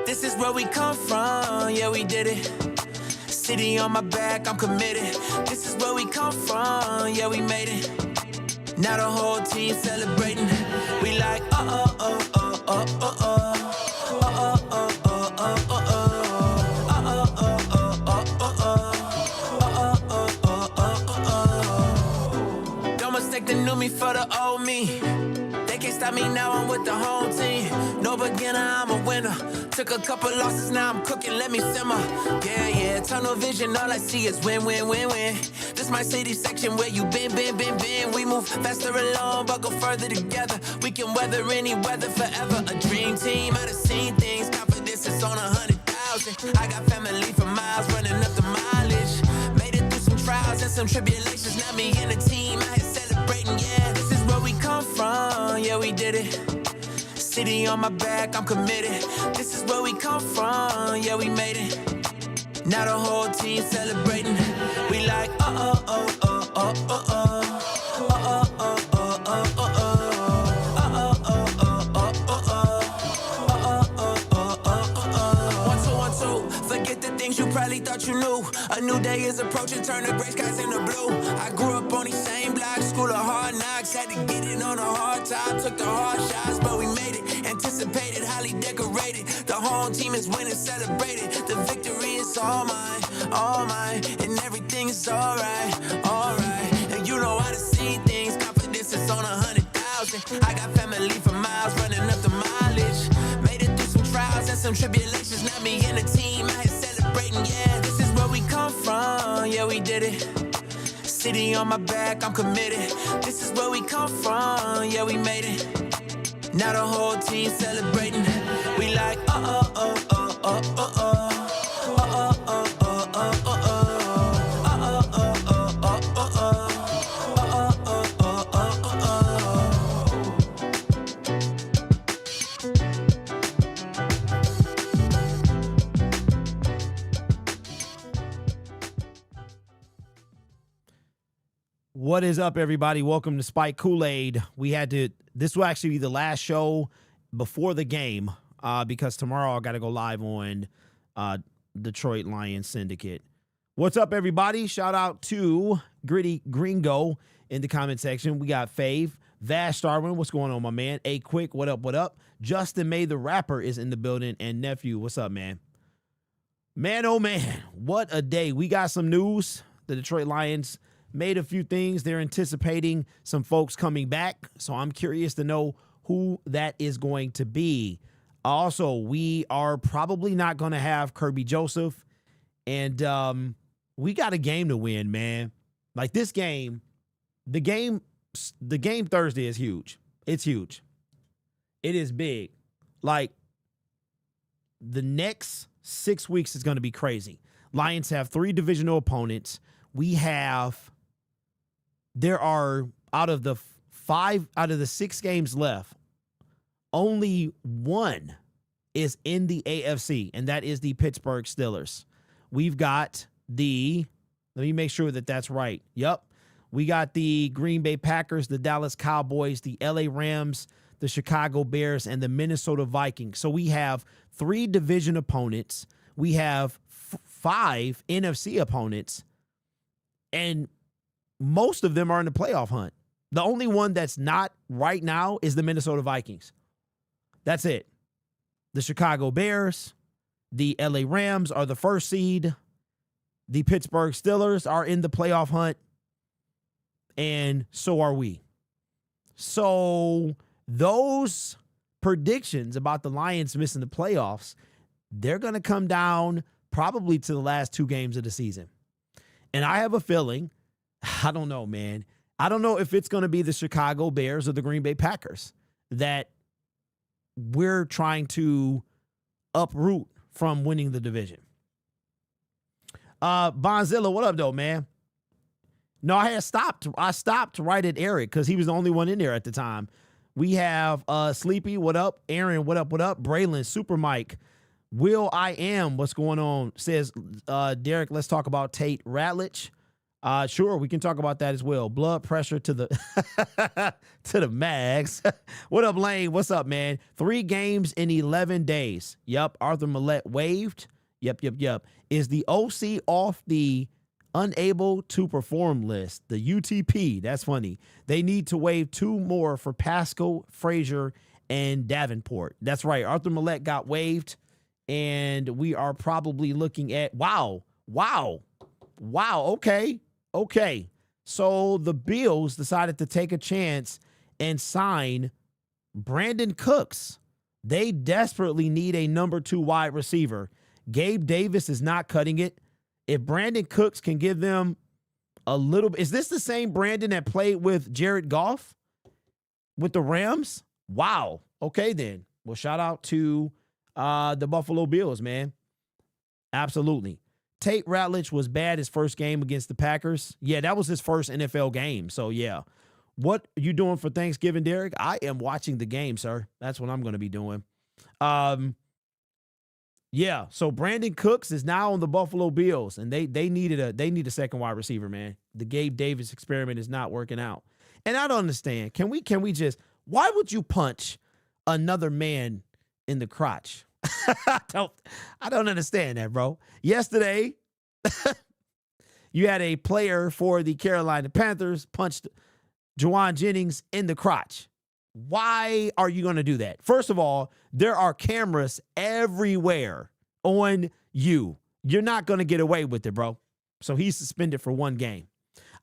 This is where we come from, yeah, we did it. City on my back, I'm committed. This is where we come from, yeah, we made it. Now the whole team celebrating. We like, oh, oh, oh, oh, oh, oh. They knew me for the old me. They can't stop me now, I'm with the whole team. No beginner, I'm a winner. Took a couple losses, now I'm cooking, let me simmer. Yeah, tunnel vision, all I see is win, win, win, win. This my city section where you been. We move faster along, but go further together. We can weather any weather forever. A dream team, I done seen things. Confidence is on 100,000. I got family for miles, running up the mileage. Made it through some trials and some tribulations. Now me and the team, I had celebrating, yeah. This is where we come from, yeah, we did it. City on my back, I'm committed. This is where we come from, yeah, we made it. Now the whole team celebrating. We like, oh, oh, oh, oh, oh, oh, oh. You probably thought you knew. A new day is approaching, turn the gray skies into blue. I grew up on these same blocks, school of hard knocks. Had to get it on a hard time, took the hard shots, but we made it. Anticipated, highly decorated. The whole team is winning, celebrated. The victory is all mine, and everything is alright. And you know I done seen things, confidence is on 100,000. I got family for miles, running up the mileage. Made it through some trials and some tribulations. Now me and the team, I had celebrating, yeah. This is where we come from, yeah, we did it. City on my back, I'm committed. This is where we come from, yeah, we made it. Now the whole team celebrating. We like, oh, oh, oh, oh, oh, oh, oh. What is up, everybody? Welcome to Spike Kool-Aid. This will actually be the last show before the game because tomorrow I got to go live on Detroit Lions Syndicate. What's up, everybody? Shout out to Gritty Gringo in the comment section. We got Fave, Vash Starwin. What's going on, my man? A Quick, what up, what up? Justin May, the rapper, is in the building. And Nephew, what's up, man? Man, oh, man, what a day. We got some news. The Detroit Lions made a few things. They're anticipating some folks coming back. So I'm curious to know who that is going to be. Also, we are probably not going to have Kirby Joseph. And we got a game to win, man. Like this game, the game Thursday is huge. It's huge. It is big. Like the next 6 weeks is going to be crazy. Lions have 3 divisional opponents. There are out of the 6 games left, only one is in the AFC, and that is the Pittsburgh Steelers. We've got let me make sure that that's right. Yep. We got the Green Bay Packers, the Dallas Cowboys, the LA Rams, the Chicago Bears, and the Minnesota Vikings. So we have 3 division opponents. We have 5 NFC opponents, and most of them are in the playoff hunt. The only one that's not right now is the Minnesota Vikings. That's it. The Chicago Bears, the LA Rams are the first seed. The Pittsburgh Steelers are in the playoff hunt, and so are we. So those predictions about the Lions missing the playoffs, they're going to come down probably to the last 2 games of the season. And I have a feeling, I don't know, man. I don't know if it's going to be the Chicago Bears or the Green Bay Packers that we're trying to uproot from winning the division. Bonzilla, what up, though, man? No, I stopped right at Eric because he was the only one in there at the time. We have Sleepy, what up? Aaron, what up, what up? Braylon, Super Mike, Will I Am, what's going on? Says, Derek, let's talk about Tate Ratledge. Sure, we can talk about that as well. Blood pressure to the to the max. What up, Lane? What's up, man? 3 games in 11 days. Yep, Arthur Millette waived. Yep. Is the OC off the unable to perform list? The UTP. That's funny. They need to waive 2 more for Pascal, Frazier, and Davenport. That's right. Arthur Millette got waived, and we are probably looking at wow. Okay. So the Bills decided to take a chance and sign Brandon Cooks. They desperately need a number 2 wide receiver. Gabe Davis is not cutting it. If Brandon Cooks can give them a little bit, is this the same Brandon that played with Jared Goff with the Rams? Wow. Okay, then. Well, shout out to the Buffalo Bills, man. Absolutely. Tate Ratledge was bad his first game against the Packers. Yeah, that was his first NFL game. So, yeah. What are you doing for Thanksgiving, Derek? I am watching the game, sir. That's what I'm going to be doing. Yeah, so Brandon Cooks is now on the Buffalo Bills, and they need a second wide receiver, man. The Gabe Davis experiment is not working out. And I don't understand. Can we just, why would you punch another man in the crotch? I don't understand that, bro. Yesterday, you had a player for the Carolina Panthers punched Juwan Jennings in the crotch. Why are you going to do that? First of all, there are cameras everywhere on you. You're not going to get away with it, bro. So he's suspended for 1 game.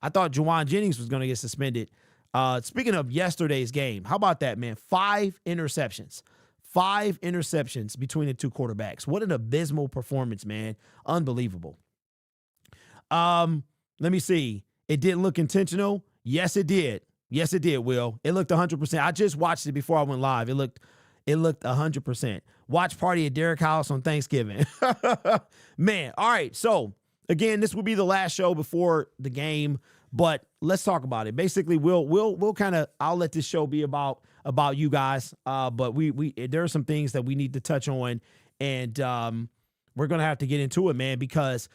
I thought Juwan Jennings was going to get suspended. Speaking of yesterday's game, how about that, man? 5 interceptions. 5 interceptions between the 2 quarterbacks. What an abysmal performance, man. Unbelievable. Let me see. It didn't look intentional. Yes, it did. Yes, it did, Will. It looked 100%. I just watched it before I went live. It looked 100%. Watch party at Derek House on Thanksgiving. Man, all right. So, again, this will be the last show before the game, but let's talk about it. Basically, we'll kind of, I'll let this show be about you guys, but we there are some things that we need to touch on, and we're going to have to get into it, man, because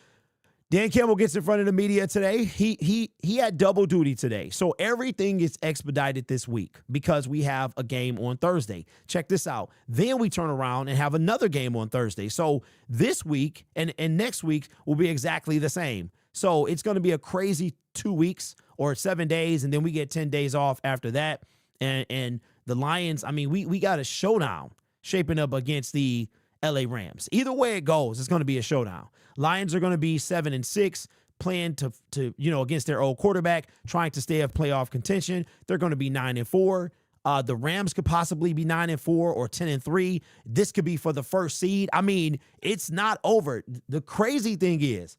Dan Campbell gets in front of the media today. He had double duty today. So everything is expedited this week because we have a game on Thursday. Check this out. Then we turn around and have another game on Thursday. So this week and next week will be exactly the same. So it's going to be a crazy 2 weeks or 7 days, and then we get 10 days off after that. And the Lions, I mean, we got a showdown shaping up against the LA Rams. Either way it goes, it's going to be a showdown. Lions are going to be 7-6, playing to against their old quarterback, trying to stay up playoff contention. They're going to be 9-4. The Rams could possibly be 9-4 or 10-3. This could be for the first seed. I mean, it's not over. The crazy thing is,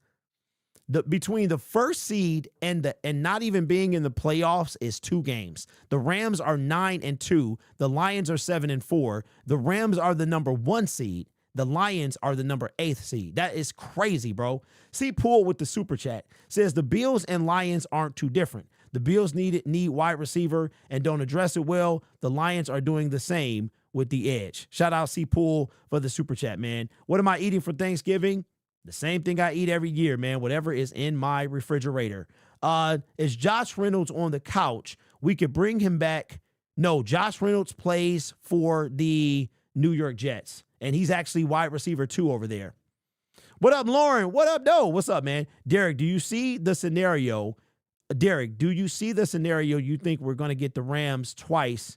between the first seed and not even being in the playoffs is 2 games. The Rams are 9-2. The Lions are 7-4. The Rams are the number 1 seed. The Lions are the number 8th seed. That is crazy, bro. See Pool with the super chat says the Bills and Lions aren't too different. The Bills need wide receiver and don't address it well. The Lions are doing the same with the edge. Shout out C Pool for the super chat, man. What am I eating for Thanksgiving? The same thing I eat every year, man. Whatever is in my refrigerator. Is Josh Reynolds on the couch? We could bring him back. No, Josh Reynolds plays for the New York Jets, and he's actually wide receiver 2 over there. What up, Lauren? What up, Doe? What's up, man? Derek, do you see the scenario? Derek, do you see the scenario you think we're going to get the Rams twice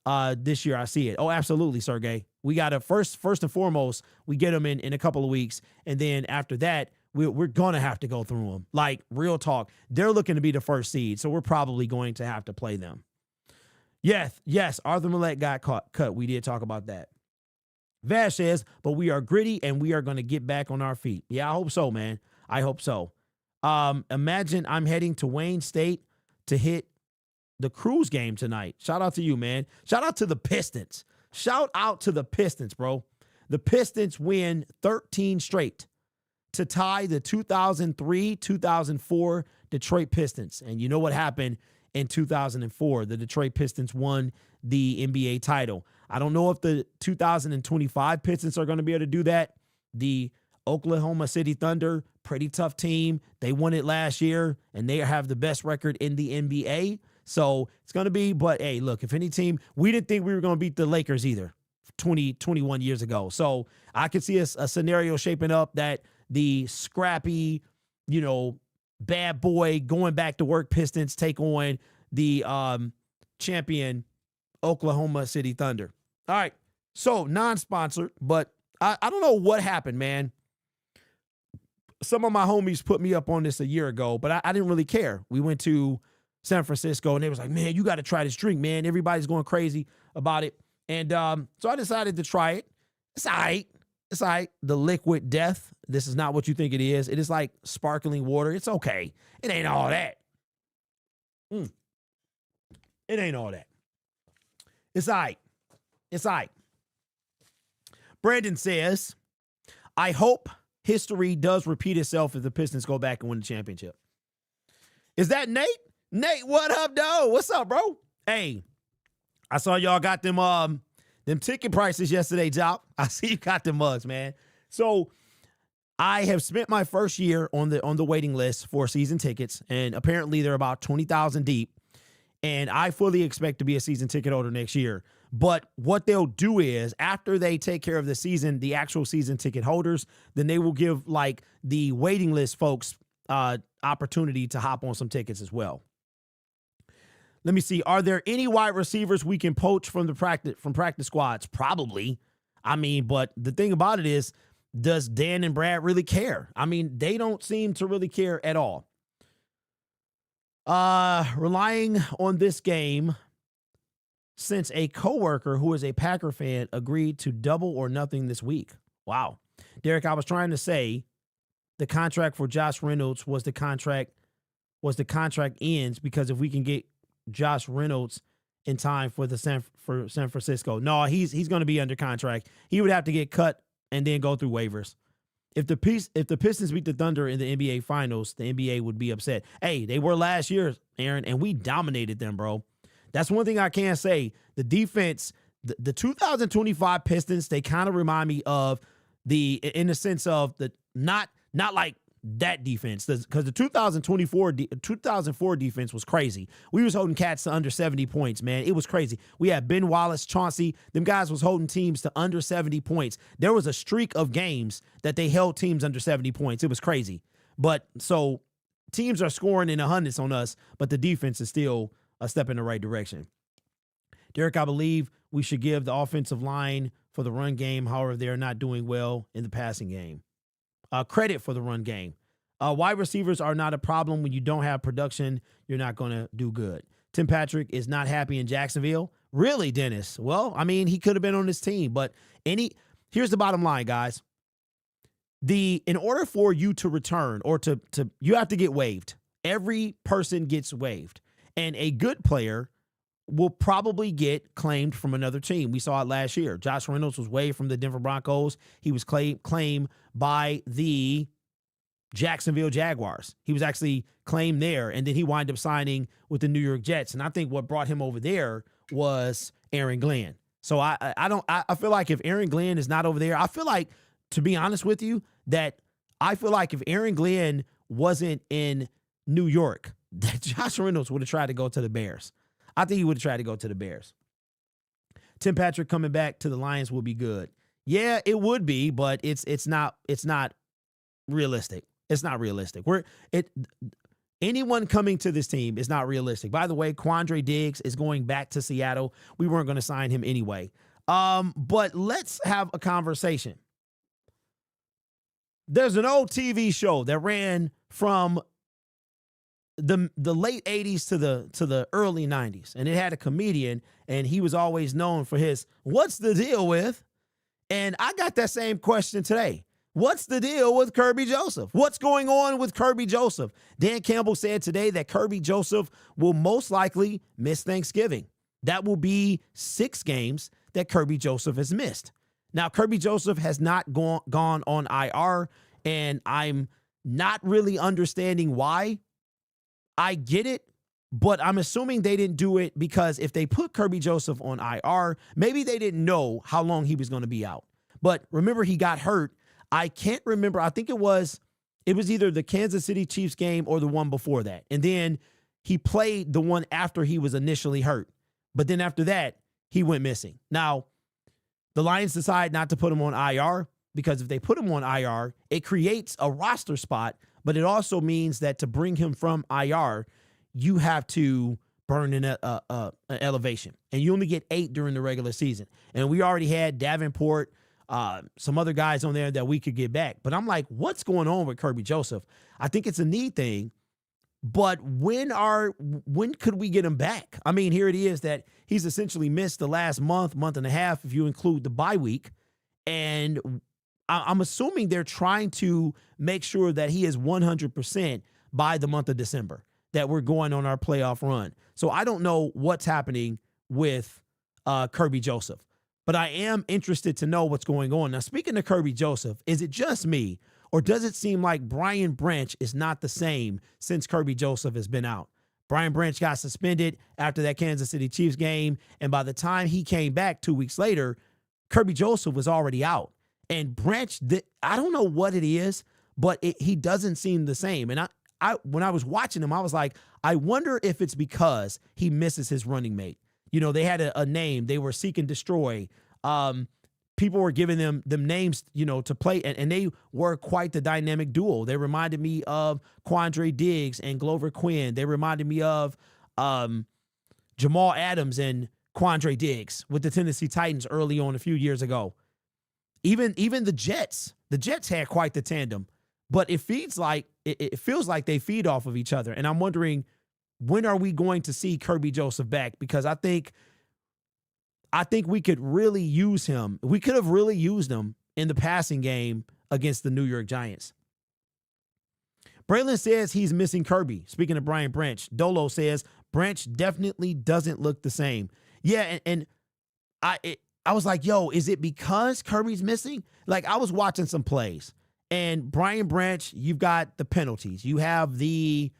this year? I see it. Oh, absolutely, Sergey. We got to first and foremost, we get them in a couple of weeks. And then after that, we're going to have to go through them. Like, real talk. They're looking to be the first seed, so we're probably going to have to play them. Yes, Arthur Millette got cut. We did talk about that. Vash says, but we are gritty and we are going to get back on our feet. Yeah, I hope so, man. I hope so. Imagine I'm heading to Wayne State to hit the Cruise game tonight. Shout out to you, man. Shout out to the Pistons. Shout out to the Pistons, bro. The Pistons win 13 straight to tie the 2003-2004 Detroit Pistons. And you know what happened in 2004? The Detroit Pistons won the NBA title. I don't know if the 2025 Pistons are going to be able to do that. The Oklahoma City Thunder, pretty tough team. They won it last year, and they have the best record in the NBA. So it's going to be, but hey, look, if any team, we didn't think we were going to beat the Lakers either 21 years ago. So I could see a scenario shaping up that the scrappy, bad boy going back to work Pistons take on the champion Oklahoma City Thunder. All right. So non-sponsored, but I don't know what happened, man. Some of my homies put me up on this a year ago, but I didn't really care. We went to San Francisco and they was like, man, you got to try this drink, man. Everybody's going crazy about it. And so I decided to try it. It's all right. It's all right. The Liquid Death. This is not what you think it is. It is like sparkling water. It's okay. It ain't all that. It ain't all that. It's all right. It's all right. Brandon says, I hope history does repeat itself if the Pistons go back and win the championship. Is that Nate? Nate, what up, though? What's up, bro? Hey, I saw y'all got them ticket prices yesterday, Jock. I see you got them mugs, man. So I have spent my first year on the waiting list for season tickets, and apparently they're about 20,000 deep. And I fully expect to be a season ticket holder next year. But what they'll do is after they take care of the season, the actual season ticket holders, then they will give like the waiting list folks opportunity to hop on some tickets as well. Let me see. Are there any wide receivers we can poach from practice squads? Probably. I mean, but the thing about it is, does Dan and Brad really care? I mean, they don't seem to really care at all. Relying on this game since a coworker who is a Packer fan agreed to double or nothing this week. Wow. Derek, I was trying to say the contract for Josh Reynolds was the contract ends because if we can get Josh Reynolds in time for San Francisco. No, he's going to be under contract. He would have to get cut and then go through waivers. If the Pistons beat the Thunder in the NBA Finals, the NBA would be upset. Hey, they were last year, Aaron, and we dominated them, bro. That's one thing I can say. The defense, the 2025 Pistons, they kind of remind me of in the sense of the not like that defense, because the 2004 defense was crazy. We was holding cats to under 70 points, man. It was crazy. We had Ben Wallace, Chauncey. Them guys was holding teams to under 70 points. There was a streak of games that they held teams under 70 points. It was crazy. But so teams are scoring in the hundreds on us, but the defense is still a step in the right direction. Derek, I believe we should give the offensive line for the run game. However, they're not doing well in the passing game. Credit for the run game. Wide receivers are not a problem. When you don't have production, you're not going to do good. Tim Patrick is not happy in Jacksonville. Really, Dennis? Well, I mean, he could have been on this team, but here's the bottom line, guys. In order for you to return or to you have to get waived. Every person gets waived, and a good player will probably get claimed from another team. We saw it last year. Josh Reynolds was waived from the Denver Broncos. He was claimed by the Jacksonville Jaguars. He was actually claimed there, and then he wound up signing with the New York Jets. And I think what brought him over there was Aaron Glenn. So I feel like if Aaron Glenn is not over there, I feel like, to be honest with you, that I feel like if Aaron Glenn wasn't in New York, that Josh Reynolds would have tried to go to the Bears. I think he would have tried to go to the Bears. Tim Patrick coming back to the Lions will be good. Yeah, it would be, but it's not realistic. It's not realistic. Anyone coming to this team is not realistic. By the way, Quandre Diggs is going back to Seattle. We weren't going to sign him anyway. But let's have a conversation. There's an old TV show that ran from the late 80s to the early 90s, and it had a comedian, and he was always known for his "What's the deal with?" And I got that same question today. What's the deal with Kirby Joseph? What's going on with Kirby Joseph? Dan Campbell said today that Kirby Joseph will most likely miss Thanksgiving. That will be 6 games that Kirby Joseph has missed. Now, Kirby Joseph has not gone on IR, and I'm not really understanding why. I get it, but I'm assuming they didn't do it because if they put Kirby Joseph on IR, maybe they didn't know how long he was going to be out. But remember, he got hurt. I can't remember. I think it was either the Kansas City Chiefs game or the one before that. And then he played the one after he was initially hurt. But then after that, he went missing. Now, the Lions decide not to put him on IR because if they put him on IR, it creates a roster spot, but it also means that to bring him from IR, you have to burn an elevation. And you only get 8 during the regular season. And we already had Davenport, some other guys on there that we could get back. But I'm like, what's going on with Kirby Joseph? I think it's a need thing. But when could we get him back? I mean, here it is that he's essentially missed the last month and a half, if you include the bye week. And I'm assuming they're trying to make sure that he is 100% by the month of December, that we're going on our playoff run. So I don't know what's happening with Kirby Joseph, but I am interested to know what's going on. Now, speaking of Kirby Joseph, is it just me, or does it seem like Brian Branch is not the same since Kirby Joseph has been out? Brian Branch got suspended after that Kansas City Chiefs game, and by the time he came back 2 weeks later, Kirby Joseph was already out. And Branch, I don't know what it is, but he doesn't seem the same. And I when I was watching him, I was like, I wonder if it's because he misses his running mate. You know, they had a name. They were Seek and Destroy. People were giving them names, you know, to play, and they were quite the dynamic duo. They reminded me of Quandre Diggs and Glover Quinn. They reminded me of Jamal Adams and Quandre Diggs with the Tennessee Titans early on a few years ago. Even the Jets had quite the tandem, but it feels like they feed off of each other. And I'm wondering, when are we going to see Kirby Joseph back? Because I think we could really use him. We could have really used him in the passing game against the New York Giants. Braylon says he's missing Kirby. Speaking of Brian Branch, Dolo says Branch definitely doesn't look the same. Yeah, and I was like, yo, is it because Kirby's missing? Like, I was watching some plays, and Brian Branch, you've got the penalties. You have the,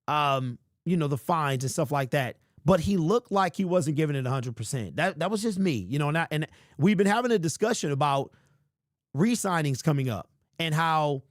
the fines and stuff like that. But he looked like he wasn't giving it 100%. That was just me, and we've been having a discussion about re-signings coming up and how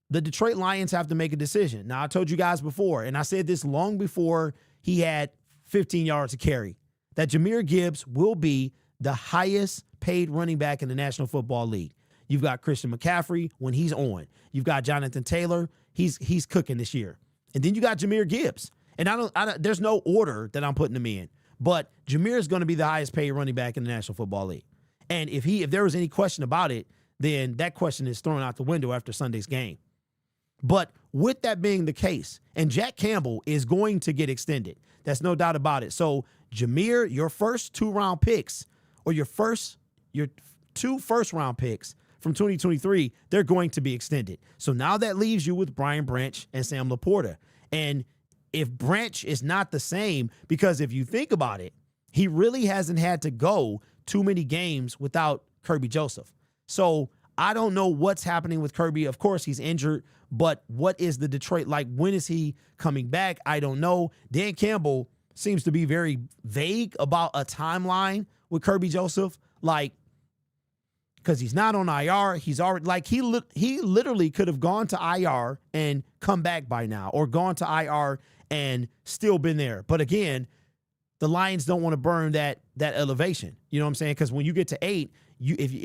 the Detroit Lions have to make a decision. Now, I told you guys before, and I said this long before he had 15 yards to carry, that Jahmyr Gibbs will be the highest paid running back in the National Football League. You've got Christian McCaffrey when he's on. You've got Jonathan Taylor. He's cooking this year. And then you got Jahmyr Gibbs. And I don't there's no order that I'm putting him in. But Jahmyr is going to be the highest paid running back in the National Football League. And if there was any question about it, then that question is thrown out the window after Sunday's game. But with that being the case, and Jack Campbell is going to get extended. That's no doubt about it. So Jahmyr, your first 2-round picks, or your 2 first-round picks from 2023, they're going to be extended. So now that leaves you with Brian Branch and Sam Laporta. And if Branch is not the same, because if you think about it, he really hasn't had to go too many games without Kirby Joseph. So I don't know what's happening with Kirby. Of course, he's injured, but what is the Detroit like? When is he coming back? I don't know. Dan Campbell seems to be very vague about a timeline with Kirby Joseph, like, because he's not on IR. He's already, like, he literally could have gone to IR and come back by now, or gone to IR and still been there. But again, the Lions don't want to burn that elevation. You know what I'm saying? Because when you get to 8,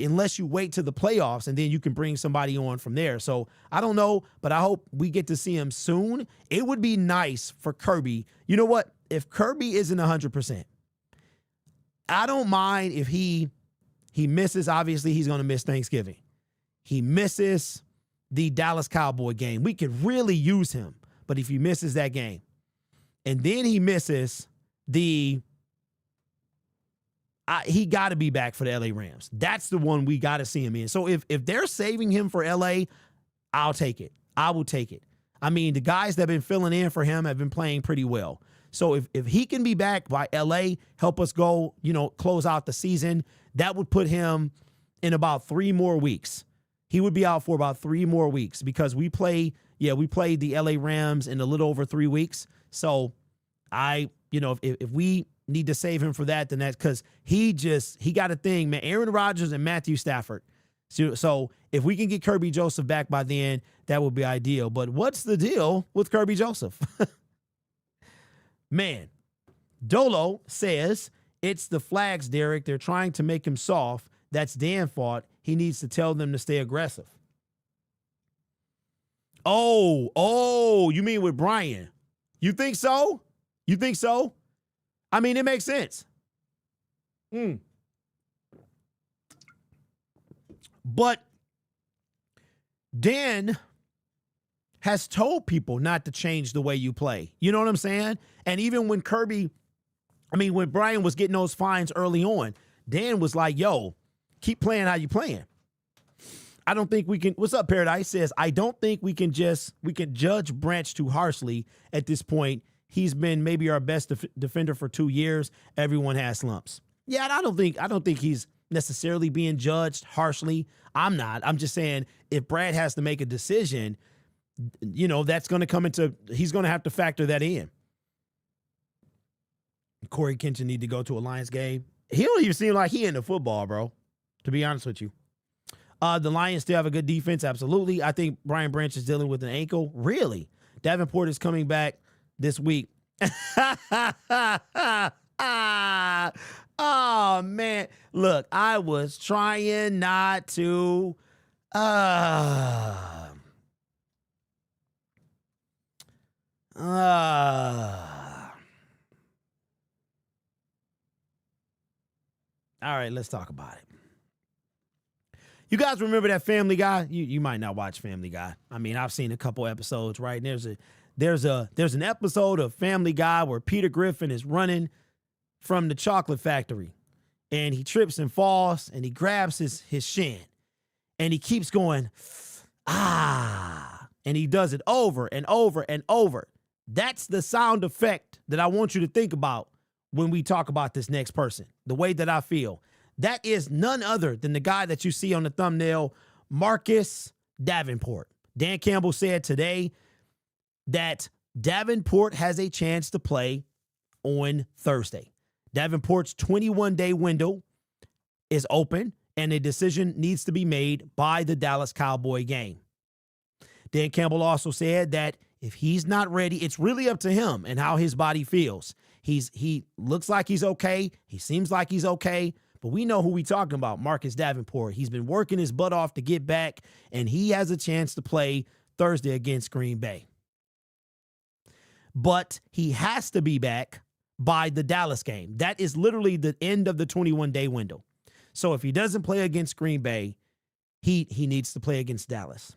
unless you wait to the playoffs, and then you can bring somebody on from there. So I don't know, but I hope we get to see him soon. It would be nice for Kirby. You know what? If Kirby isn't 100%, I don't mind if he misses. Obviously, he's going to miss Thanksgiving. He misses the Dallas Cowboy game. We could really use him. But if he misses that game, and then he misses he got to be back for the LA Rams. That's the one we got to see him in. So if they're saving him for LA, I'll take it. I will take it. I mean, the guys that have been filling in for him have been playing pretty well. So if he can be back by LA, help us go, close out the season, that would put him in about 3 more weeks. He would be out for about 3 more weeks, because we played the LA Rams in a little over 3 weeks. So if we need to save him for that, then that's because he got a thing, man. Aaron Rodgers and Matthew Stafford, So if we can get Kirby Joseph back by then, that would be ideal. But what's the deal with Kirby Joseph? Man, Dolo says it's the flags, Derek. They're trying to make him soft. That's Danforth. He needs to tell them to stay aggressive. Oh, you mean with Brian? You think so? You think so? I mean, it makes sense. But Dan has told people not to change the way you play. You know what I'm saying? And even when when Brian was getting those fines early on, Dan was like, yo, keep playing how you playing. I don't think we can. What's up, Paradise? Says, I don't think we can judge Branch too harshly at this point. He's been maybe our best defender for 2 years. Everyone has slumps. Yeah, I don't think he's necessarily being judged harshly. I'm not. I'm just saying if Brad has to make a decision, that's going to come into, he's going to have to factor that in. Corey Kinchin need to go to a Lions game. He don't even seem like he into football, bro, to be honest with you. The Lions still have a good defense, absolutely. I think Brian Branch is dealing with an ankle. Really? Davenport is coming back this week. Oh, man. Look, I was trying not to. All right, let's talk about it. You guys remember that Family Guy? You might not watch Family Guy. I mean, I've seen a couple episodes, right? And there's an episode of Family Guy where Peter Griffin is running from the chocolate factory, and he trips and falls, and he grabs his shin, and he keeps going, and he does it over and over and over. That's the sound effect that I want you to think about when we talk about this next person, the way that I feel. That is none other than the guy that you see on the thumbnail, Marcus Davenport. Dan Campbell said today that Davenport has a chance to play on Thursday. Davenport's 21-day window is open, and a decision needs to be made by the Dallas Cowboy game. Dan Campbell also said that if he's not ready, it's really up to him and how his body feels. He looks like he's okay. He seems like he's okay. But we know who we talking about, Marcus Davenport. He's been working his butt off to get back, and he has a chance to play Thursday against Green Bay. But he has to be back by the Dallas game. That is literally the end of the 21-day window. So if he doesn't play against Green Bay, he needs to play against Dallas.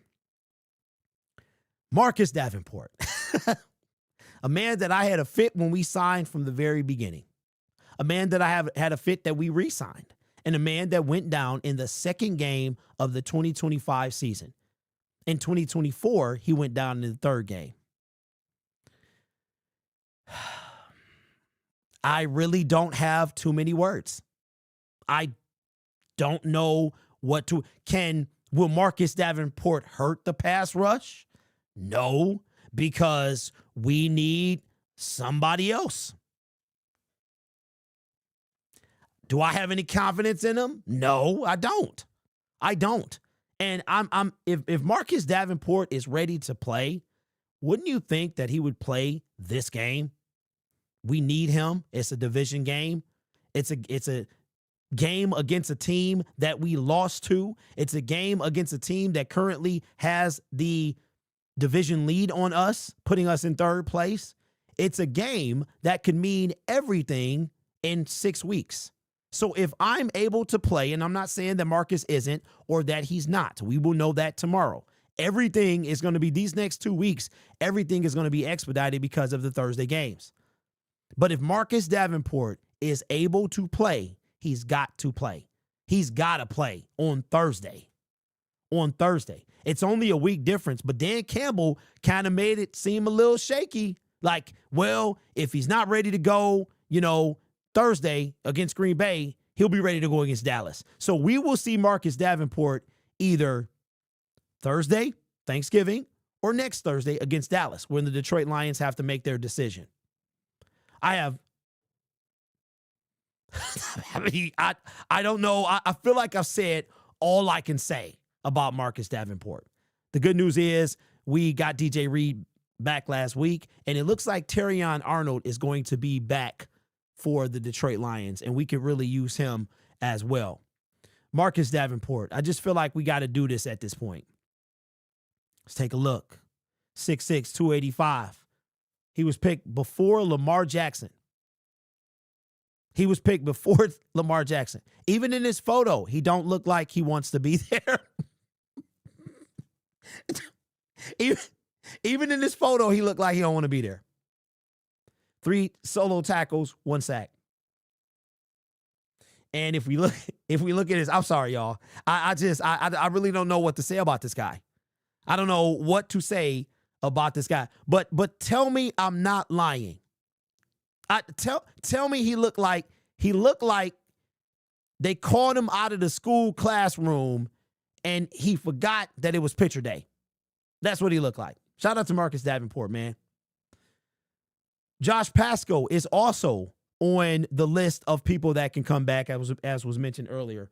Marcus Davenport, a man that I had a fit when we signed from the very beginning. A man that I have had a fit that we re-signed, and a man that went down in the second game of the 2025 season. In 2024, he went down in the third game. I really don't have too many words. I don't know what to. Will Marcus Davenport hurt the pass rush? No, because we need somebody else. Do I have any confidence in him? No, I don't. And if Marcus Davenport is ready to play, wouldn't you think that he would play this game? We need him. It's a division game. It's a game against a team that we lost to. It's a game against a team that currently has the division lead on us, putting us in third place. It's a game that could mean everything in 6 weeks. So if I'm able to play, and I'm not saying that Marcus isn't or that he's not, we will know that tomorrow. Everything is going to be, these next 2 weeks, everything is going to be expedited because of the Thursday games. But if Marcus Davenport is able to play, he's got to play. He's got to play on Thursday. On Thursday. It's only a week difference, but Dan Campbell kind of made it seem a little shaky. Like, well, if he's not ready to go, Thursday against Green Bay, he'll be ready to go against Dallas. So we will see Marcus Davenport either Thursday, Thanksgiving, or next Thursday against Dallas, when the Detroit Lions have to make their decision. I don't know. I feel like I've said all I can say about Marcus Davenport. The good news is we got DJ Reed back last week, and it looks like Terrion Arnold is going to be back for the Detroit Lions, and we could really use him as well. Marcus Davenport, I just feel like we got to do this at this point. Let's take a look. 6'6", 285. He was picked before Lamar Jackson. He was picked before Lamar Jackson. Even in his photo, he don't look like he wants to be there. Even in this photo, he looked like he don't want to be there. 3 solo tackles, 1 sack. And if we look at this, I'm sorry, y'all. I really don't know what to say about this guy. I don't know what to say about this guy. But tell me I'm not lying. Tell me he looked like they called him out of the school classroom and he forgot that it was picture day. That's what he looked like. Shout out to Marcus Davenport, man. Josh Pasco is also on the list of people that can come back, as was mentioned earlier.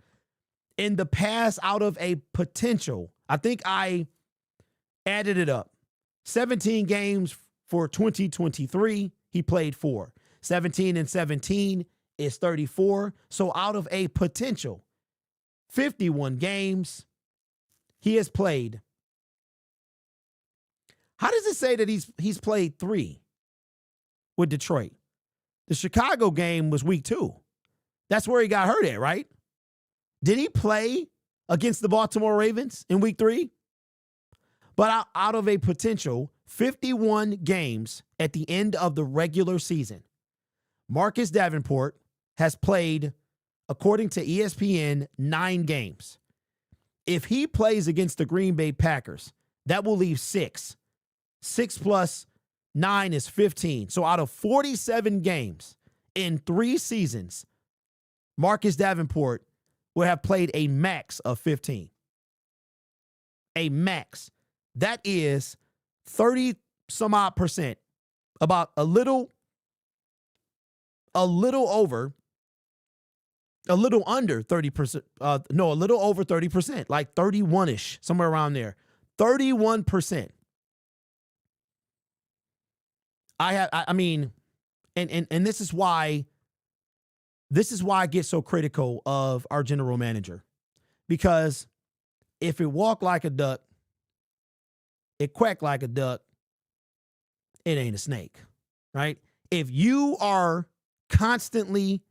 In the past, out of a potential, I think I added it up. 17 games for 2023, he played 4. 17 and 17 is 34. So out of a potential 51 games, he has played. How does it say that he's played 3 with Detroit? The Chicago game was week 2. That's where he got hurt at, right? Did he play against the Baltimore Ravens in week 3? But out of a potential 51 games at the end of the regular season, Marcus Davenport has played, according to ESPN, 9 games. If he plays against the Green Bay Packers, that will leave 6. 6 plus 9 is 15. So out of 47 games in 3 seasons, Marcus Davenport will have played a max of 15. A max. That is 30 some odd percent. About a little under 30%. A little over 30%, like 31-ish, somewhere around there. 31%. I mean, and this is why I get so critical of our general manager, because if it walked like a duck, it quacked like a duck, it ain't a snake, right? If you are constantly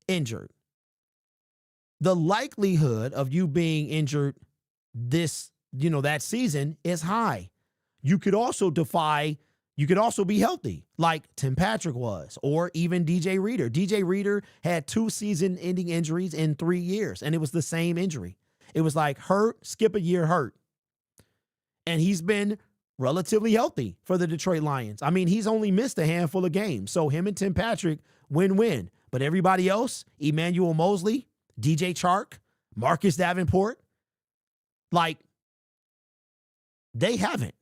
injured, the likelihood of you being injured that season is high. You could also be healthy, like Tim Patrick was, or even DJ Reader. DJ Reader had 2 season-ending injuries in 3 years, and it was the same injury. It was like hurt, skip a year, hurt. And he's been relatively healthy for the Detroit Lions. I mean, he's only missed a handful of games. So him and Tim Patrick, win-win. But everybody else, Emmanuel Mosley, DJ Chark, Marcus Davenport, like, they haven't.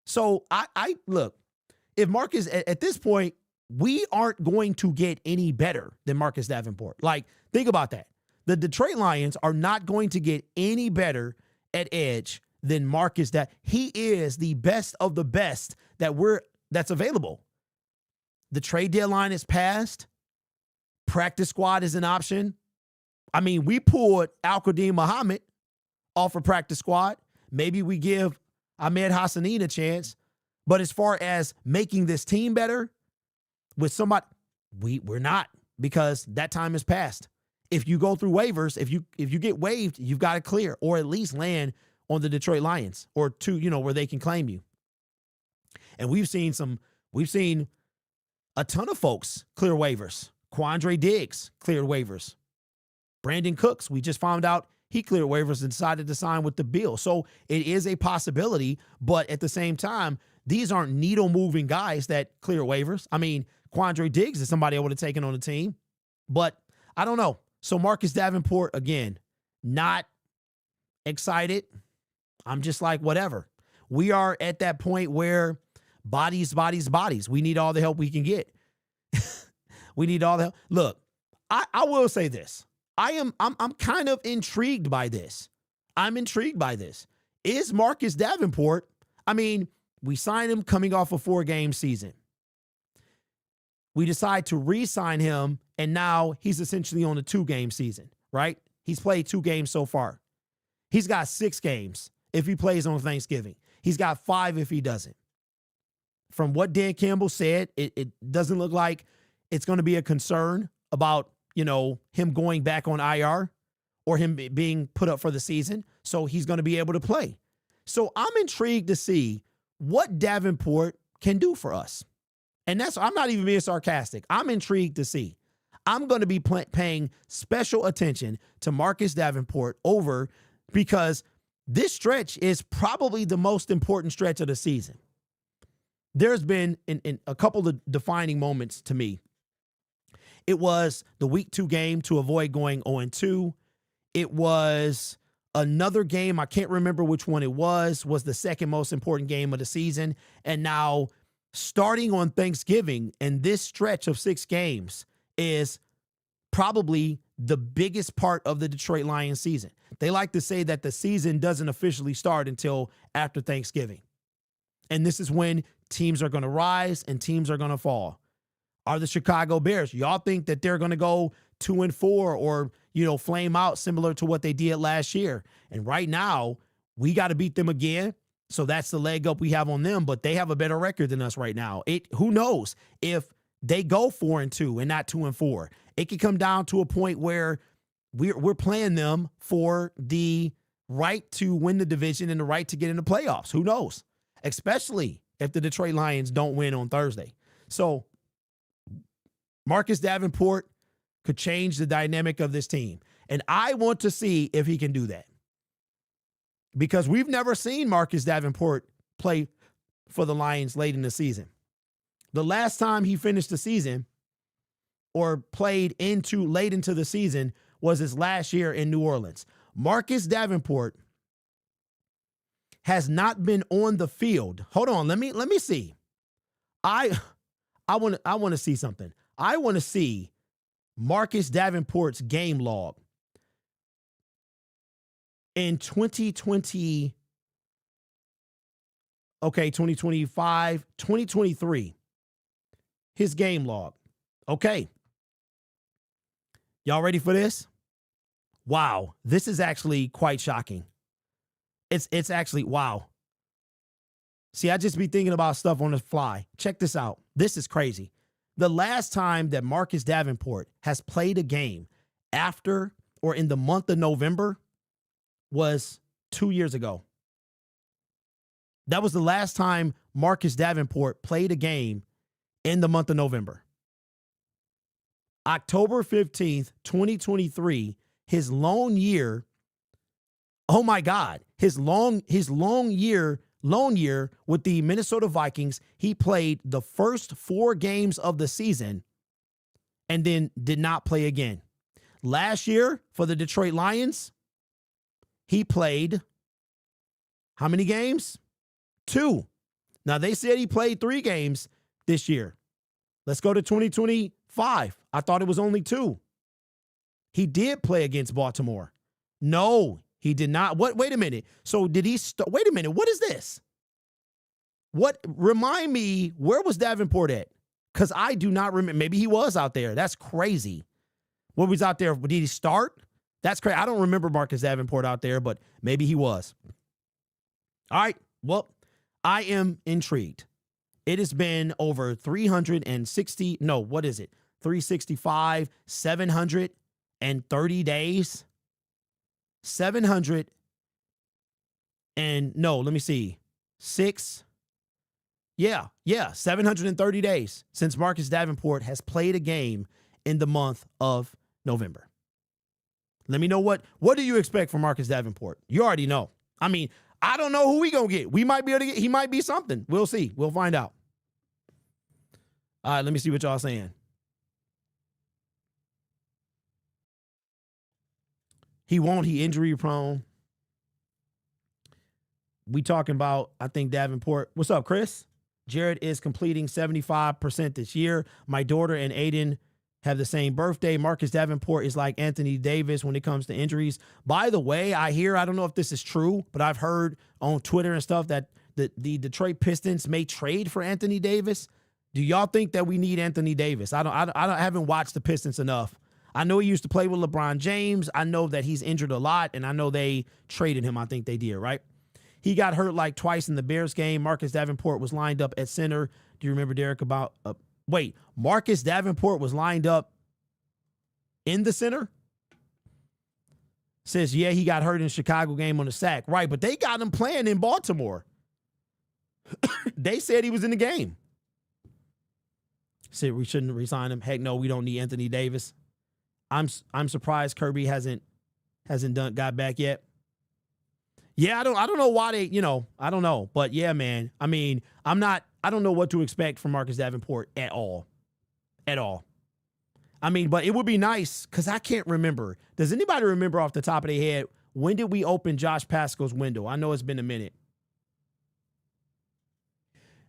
So I look, if Marcus, at this point, we aren't going to get any better than Marcus Davenport. Like, think about that. The Detroit Lions are not going to get any better at edge than Marcus. That he is the best of the best that's available. The trade deadline is passed. Practice squad is an option. I mean, we pulled Al-Qadim Muhammad off a practice squad. Maybe we give Ahmed Hassanin a chance. But as far as making this team better with somebody, we're not, because that time has passed. If you go through waivers, if you get waived, you've got to clear or at least land on the Detroit Lions or where they can claim you. And we've seen a ton of folks clear waivers. Quandre Diggs cleared waivers. Brandon Cooks, we just found out he cleared waivers and decided to sign with the Bills. So it is a possibility, but at the same time, these aren't needle-moving guys that clear waivers. I mean, Quandre Diggs is somebody I would have taken on the team, but I don't know. So Marcus Davenport, again, not excited. I'm just like, whatever. We are at that point where bodies. We need all the help we can get. We need all the help. Look, I will say this. I'm kind of intrigued by this. I'm intrigued by this. Is Marcus Davenport, I mean, we signed him coming off a 4-game season. We decide to re-sign him, and now he's essentially on a 2-game season, right? He's played 2 games so far. He's got 6 games if he plays on Thanksgiving. He's got 5 if he doesn't. From what Dan Campbell said, it doesn't look like it's going to be a concern about, him going back on IR or him being put up for the season. So he's going to be able to play. So I'm intrigued to see what Davenport can do for us. And I'm not even being sarcastic. I'm intrigued to see. I'm going to be paying special attention to Marcus Davenport because this stretch is probably the most important stretch of the season. There's been in a couple of defining moments to me. It was the week 2 game to avoid going 0-2. It was another game, I can't remember which one it was the second most important game of the season. And now starting on Thanksgiving and this stretch of 6 games is probably the biggest part of the Detroit Lions season. They like to say that the season doesn't officially start until after Thanksgiving. And this is when teams are going to rise and teams are going to fall. Are the Chicago Bears, y'all think that they're going to go 2-4 or, flame out similar to what they did last year? And right now, we got to beat them again. So that's the leg up we have on them, but they have a better record than us right now. Who knows if they go 4-2 and not 2-4? It could come down to a point where we're playing them for the right to win the division and the right to get in the playoffs. Who knows? Especially if the Detroit Lions don't win on Thursday. So Marcus Davenport could change the dynamic of this team. And I want to see if he can do that. Because we've never seen Marcus Davenport play for the Lions late in the season. The last time he finished the season or played late into the season was his last year in New Orleans. Marcus Davenport has not been on the field. Hold on, let me see. I want to see something. I want to see Marcus Davenport's game log in 2020, 2025, 2023, his game log. Okay. Y'all ready for this? Wow. This is actually quite shocking. It's actually, wow. See, I just be thinking about stuff on the fly. Check this out. This is crazy. The last time that Marcus Davenport has played a game after or in the month of November was 2 years ago. That was the last time Marcus Davenport played a game in the month of November. October 15th, 2023, his lone year. Oh my God, his long year with the Minnesota Vikings. He played the first 4 games of the season and then did not play again. Last year for the Detroit Lions, he played how many games? 2. Now they said he played 3 games this year. Let's go to 2025. I thought it was only 2. He did play against Baltimore. No, he did not. What? Wait a minute. So did he wait a minute. What is this? Remind me, where was Davenport at? Because I do not remember. Maybe he was out there. That's crazy. What was out there? Did he start? That's crazy. I don't remember Marcus Davenport out there, but maybe he was. All right. Well, I am intrigued. It has been over 360. No, what is it? 365, 730 days. 700 and no, let me see. 730 days since Marcus Davenport has played a game in the month of November. Let me know what do you expect from Marcus Davenport? You already know. I mean, I don't know who we gonna get. We might be able to get, he might be something. We'll see. We'll find out. All right, let me see what y'all saying. He won't. He injury prone. We talking about, I think, Davenport. What's up, Chris? Jared is completing 75% this year. My daughter and Aiden have the same birthday. Marcus Davenport is like Anthony Davis when it comes to injuries. By the way, I don't know if this is true, but I've heard on Twitter and stuff that the Detroit Pistons may trade for Anthony Davis. Do y'all think that we need Anthony Davis? I haven't watched the Pistons enough. I know he used to play with LeBron James. I know that he's injured a lot, and I know they traded him. I think they did, right? He got hurt like twice in the Bears game. Marcus Davenport was lined up at center. Do you remember, Derek, about Marcus Davenport was lined up in the center? Says, yeah, he got hurt in the Chicago game on the sack. Right, but they got him playing in Baltimore. They said he was in the game. Said we shouldn't resign him. Heck no, we don't need Anthony Davis. I'm surprised Kirby hasn't got back yet. Yeah, I don't know why they, I don't know. But yeah, man. I mean, I don't know what to expect from Marcus Davenport at all. At all. I mean, but it would be nice because I can't remember. Does anybody remember off the top of their head, when did we open Josh Pascal's window? I know it's been a minute.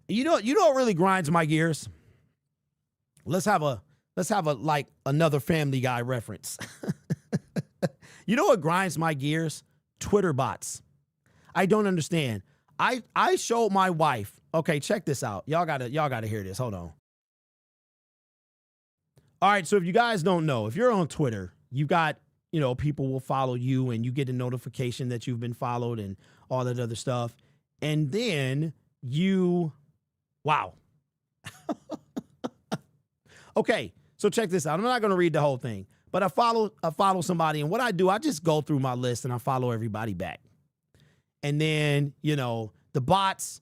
You know what really grinds my gears? Let's have a like another Family Guy reference. You know what grinds my gears? Twitter bots. I don't understand. I showed my wife. Okay, check this out. Y'all gotta hear this. Hold on. All right, so if you guys don't know, if you're on Twitter, you've got, people will follow you and you get a notification that you've been followed and all that other stuff. And then wow. Okay, so check this out. I'm not going to read the whole thing, but I follow somebody, and what I do, I just go through my list and I follow everybody back. And then, the bots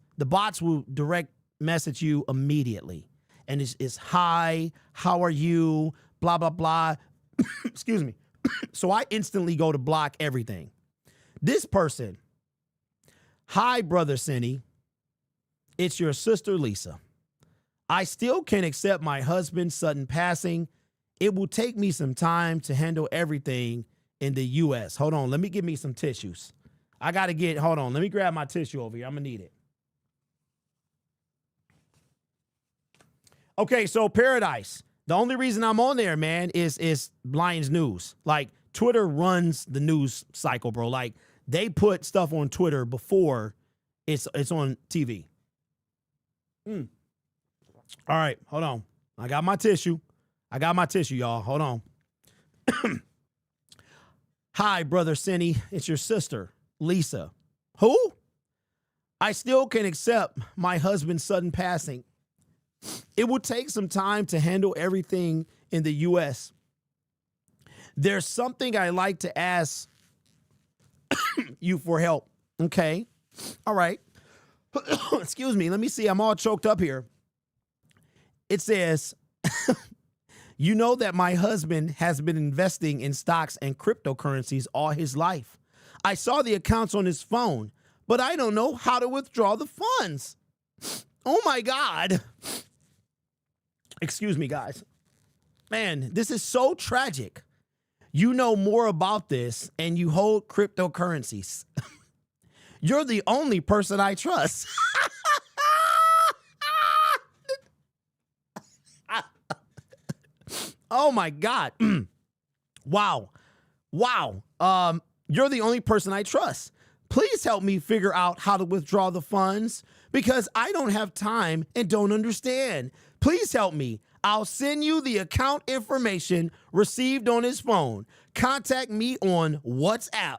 will direct message you immediately. And it's hi, how are you, blah, blah, blah. Excuse me. So I instantly go to block everything. This person, hi, brother Cindy. It's your sister, Lisa. I still can't accept my husband's sudden passing. It will take me some time to handle everything in the U.S. Hold on. Let me give me some tissues. Hold on. Let me grab my tissue over here. I'm going to need it. Okay, so Paradise. The only reason I'm on there, man, is Lions News. Like, Twitter runs the news cycle, bro. Like, they put stuff on Twitter before it's on TV. All right, hold on. I got my tissue, y'all. Hold on. Hi, brother Cindy. It's your sister, Lisa. Who? I still can't accept my husband's sudden passing. It will take some time to handle everything in the U.S. There's something I like to ask you for help. Okay. All right. Excuse me. Let me see. I'm all choked up here. It says, you know that my husband has been investing in stocks and cryptocurrencies all his life. I saw the accounts on his phone, but I don't know how to withdraw the funds. Oh my God. Excuse me, guys. Man, this is so tragic. You know more about this and you hold cryptocurrencies. You're the only person I trust. Oh my God. Wow. You're the only person I trust. Please help me figure out how to withdraw the funds because I don't have time and don't understand. Please help me. I'll send you the account information received on his phone. Contact me on WhatsApp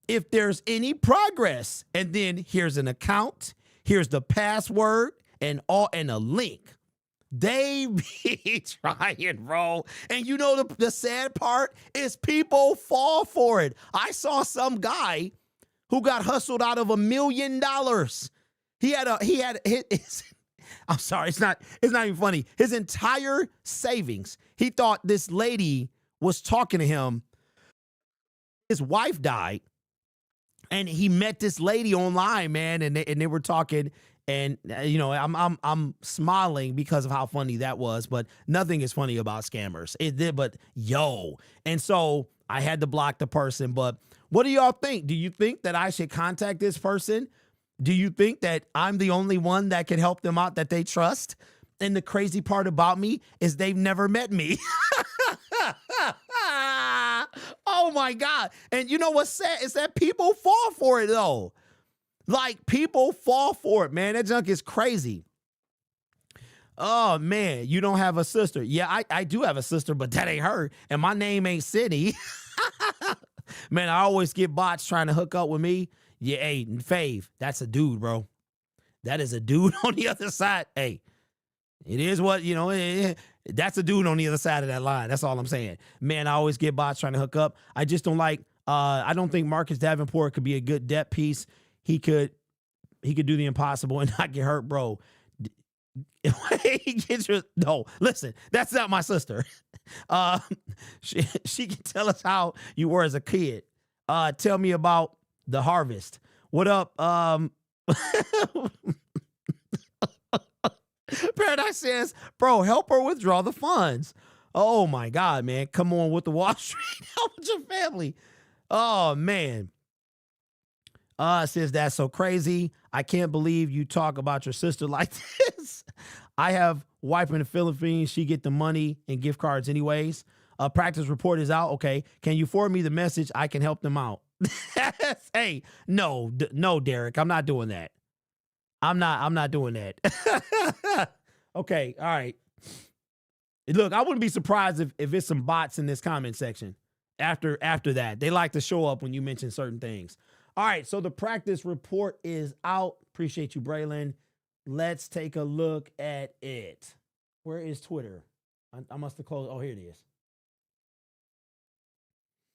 if there's any progress. And then here's an account. Here's the password and a link. They be trying, bro. And you know the sad part is people fall for it. I saw some guy who got hustled out of $1 million. I'm sorry, it's not even funny. His entire savings. He thought this lady was talking to him. His wife died, and he met this lady online, man, and they were talking. And I'm smiling because of how funny that was, but nothing is funny about scammers. It did, but and so I had to block the person. But what do y'all think? Do you think that I should contact this person? Do you think that I'm the only one that can help them out that they trust? And the crazy part about me is they've never met me. Oh my God. And you know what's sad is that people fall for it though. Like people fall for it, man. That junk is crazy. Oh man, you don't have a sister. Yeah, I do have a sister, but that ain't her. And my name ain't Sydney. Man, I always get bots trying to hook up with me. Yeah, hey, Fave, that's a dude, bro. That is a dude on the other side. Hey, it is what, that's a dude on the other side of that line. That's all I'm saying. Man, I always get bots trying to hook up. I just don't like, I don't think Marcus Davenport could be a good depth piece. He could do the impossible and not get hurt, bro. No, listen, that's not my sister. She can tell us how you were as a kid. Tell me about the harvest. What up? Paradise says, bro, help her withdraw the funds. Oh my God, man. Come on with the Wall Street. Help your family. Oh man. Says that's so crazy. I can't believe you talk about your sister like this. I have wife in the Philippines. She get the money and gift cards anyways. Practice report is out. Okay. Can you forward me the message? I can help them out. Hey, no, Derek, I'm not doing that. I'm not doing that. Okay. All right. Look, I wouldn't be surprised if it's some bots in this comment section after that. They like to show up when you mention certain things. All right, so the practice report is out. Appreciate you, Braylon. Let's take a look at it. Where is Twitter? I must have closed. Oh, here it is.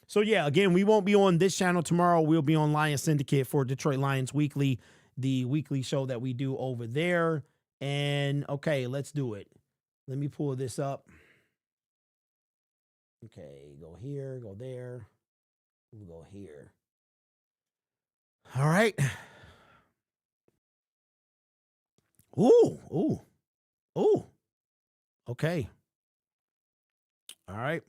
So, yeah, again, we won't be on this channel tomorrow. We'll be on Lions Syndicate for Detroit Lions Weekly, the weekly show that we do over there. And, okay, let's do it. Let me pull this up. Okay, go here, go there. We'll go here. All right. Ooh. Okay. All right.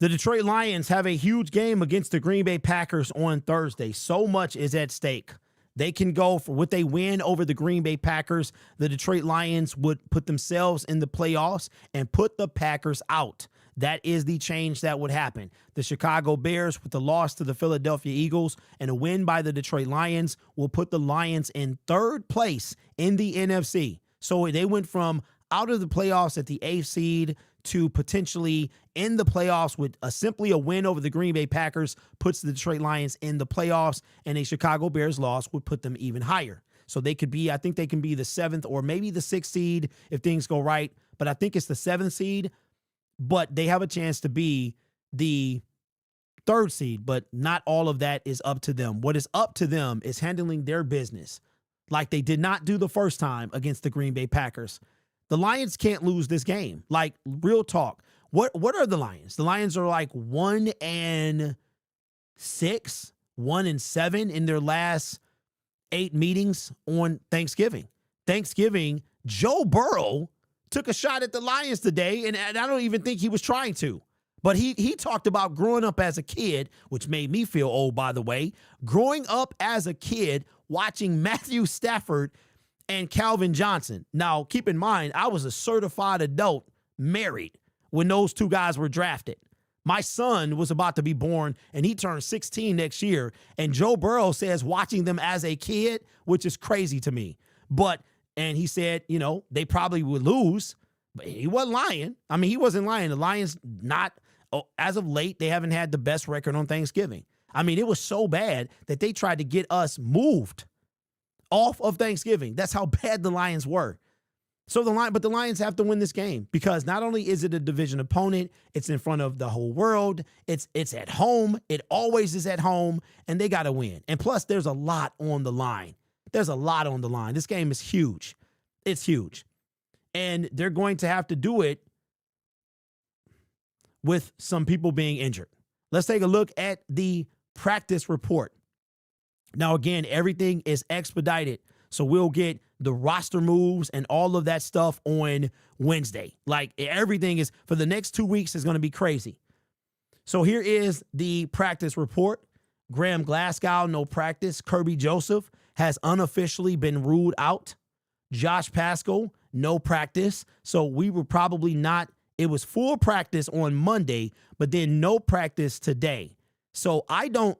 The Detroit Lions have a huge game against the Green Bay Packers on Thursday. So much is at stake. They can go for what they win over the Green Bay Packers. The Detroit Lions would put themselves in the playoffs and put the Packers out. That is the change that would happen. The Chicago Bears, with the loss to the Philadelphia Eagles and a win by the Detroit Lions, will put the Lions in third place in the NFC. So they went from out of the playoffs at the 8th seed to potentially in the playoffs with simply a win over the Green Bay Packers puts the Detroit Lions in the playoffs, and a Chicago Bears loss would put them even higher. So they could be, I think they can be the 7th or maybe the 6th seed if things go right, but I think it's the 7th seed. But they have a chance to be the 3rd seed, but not all of that is up to them. What is up to them is handling their business like they did not do the first time against the Green Bay Packers. The Lions can't lose this game. Like, real talk. What are the Lions? The Lions are like 1-6, 1-7 in their last 8 meetings on Thanksgiving. Joe Burrow took a shot at the Lions today, and I don't even think he was trying to. But he talked about growing up as a kid, which made me feel old, by the way. Growing up as a kid, watching Matthew Stafford and Calvin Johnson. Now, keep in mind, I was a certified adult married when those two guys were drafted. My son was about to be born, and he turned 16 next year. And Joe Burrow says watching them as a kid, which is crazy to me. And he said, they probably would lose, but he wasn't lying. I mean, he wasn't lying. The Lions, as of late, they haven't had the best record on Thanksgiving. I mean, it was so bad that they tried to get us moved off of Thanksgiving. That's how bad the Lions were. But the Lions have to win this game because not only is it a division opponent, it's in front of the whole world. It's at home. It always is at home, and they got to win. And plus, there's a lot on the line. There's a lot on the line. This game is huge. It's huge. And they're going to have to do it with some people being injured. Let's take a look at the practice report. Now, again, everything is expedited. So we'll get the roster moves and all of that stuff on Wednesday. Like, everything is, for the next 2 weeks, is going to be crazy. So here is the practice report. Graham Glasgow, no practice. Kirby Joseph has unofficially been ruled out. Josh Pascal no practice. So we were probably not, it was full practice on Monday, but then no practice today. So I don't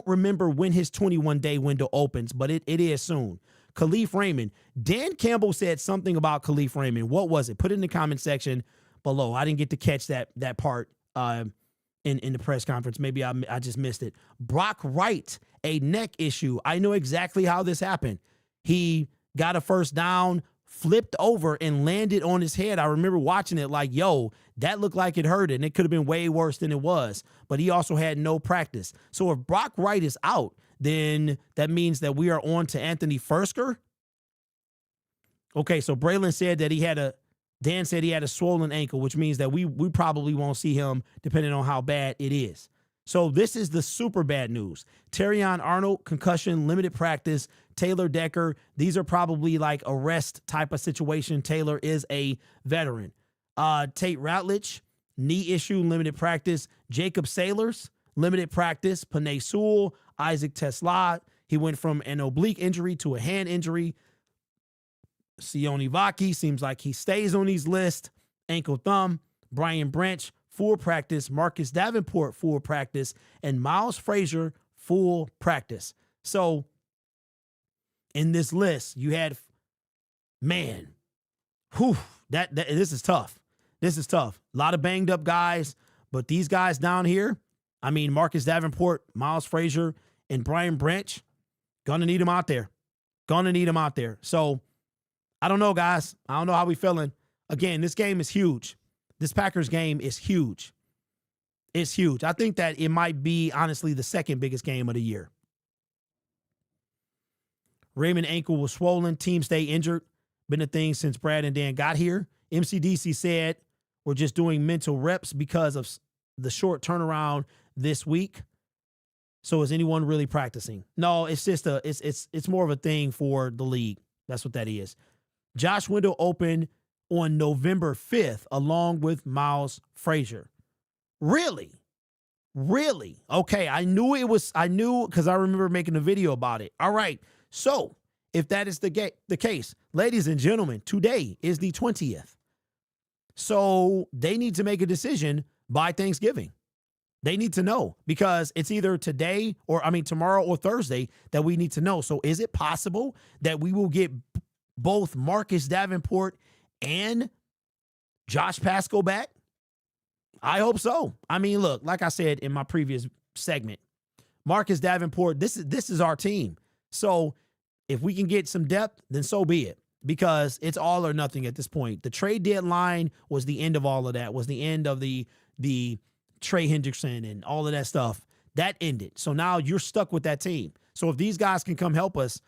remember when his 21-day window opens, but it is soon. Khalif Raymond. Dan Campbell said something about Khalif Raymond. What was it? Put it in the comment section below. I didn't get to catch that part in the press conference. Maybe I just missed it. Brock Wright, a neck issue. I know exactly how this happened. He got a first down, flipped over, and landed on his head. I remember watching it like, yo, that looked like it hurt, and it could have been way worse than it was. But he also had no practice. So if Brock Wright is out, then that means that we are on to Anthony Fursker. Okay, so Braylon said that Dan said he had a swollen ankle, which means that we probably won't see him depending on how bad it is. So this is the super bad news. Terrion Arnold, concussion, limited practice. Taylor Decker, these are probably like a rest type of situation. Taylor is a veteran. Tate Ratledge, knee issue, limited practice. Jacob Sailors, limited practice. Panay Sewell, Isaac Tesla, he went from an oblique injury to a hand injury. Sione Vaki seems like he stays on these lists. Ankle thumb. Brian Branch, full practice. Marcus Davenport, full practice. And Miles Frazier, full practice. So in this list, you had, man, this is tough. This is tough. A lot of banged up guys, but these guys down here, I mean, Marcus Davenport, Miles Frazier, and Brian Branch, gonna need them out there. Gonna need them out there. So I don't know, guys. I don't know how we feeling. Again, this game is huge. This Packers game is huge. It's huge. I think that it might be, honestly, the second biggest game of the year. Raymond ankle was swollen. Team stay injured. Been a thing since Brad and Dan got here. MCDC said we're just doing mental reps because of the short turnaround this week. So is anyone really practicing? No, it's just it's more of a thing for the league. That's what that is. Josh Wendell opened on November 5th along with Miles Frazier. Really? Okay, I knew because I remember making a video about it. All right. So if that is the case, ladies and gentlemen, today is the 20th. So they need to make a decision by Thanksgiving. They need to know because it's either tomorrow or Thursday that we need to know. So is it possible that we will get both Marcus Davenport and Josh Pascal back? I hope so. I mean, look, like I said in my previous segment, Marcus Davenport, this is our team. So if we can get some depth, then so be it, because it's all or nothing at this point. The trade deadline was the end of all of that, was the end of the Trey Hendrickson and all of that stuff. That ended. So now you're stuck with that team. So if these guys can come help us,